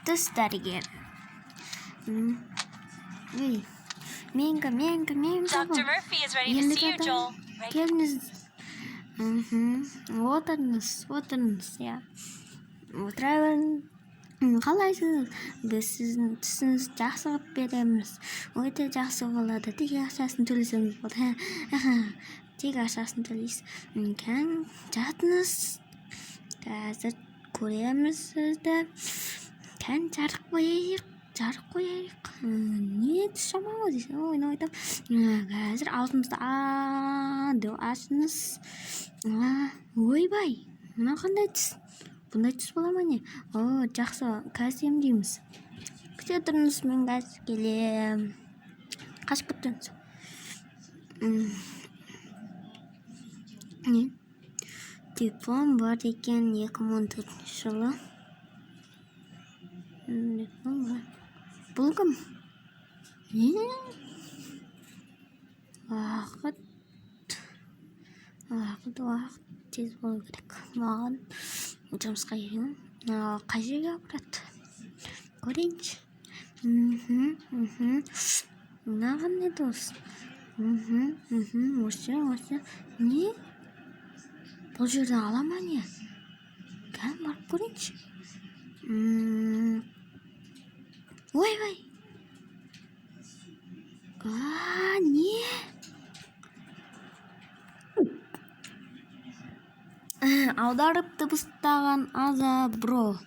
Тіс дәрігер. Менгі. Dr. Murphy is ready to see you, Joel. Келіңіз. Отырыңыз, я. Отыра беріңіз. Қалайсыз? Біз сіздің түсіңізді жақсы қылып береміз. Өте жақсы болады. Тек ақшасын төлесеңіз болады. Тек ақшасын төлейсіз. Жатыңыз. Қазір көреміз сізді. Жарық қояйық. Не түс жаман дейсің? Ойнап. Қазір аузымызды деп ашыңыз. Ойбай, мына қандай түс? Бұндай түс бола ма не? Жақсы, қазір емдейміз. Күте тұрыңыз, мен қазір келем. Қашып кетіңіз. Диплом бар екен 2014 жылы. Диплом бар. Бұл кім? Уақыт тез болу керек. Маған жұмысқа келген. Қай жерге апарады? Көрейінші. Мына қандай дос? Осы. Не? Бұл жерден ала ма не? Кән барып көрейінші. Ойбай. Не? Аударып дыбыстаған аза бро.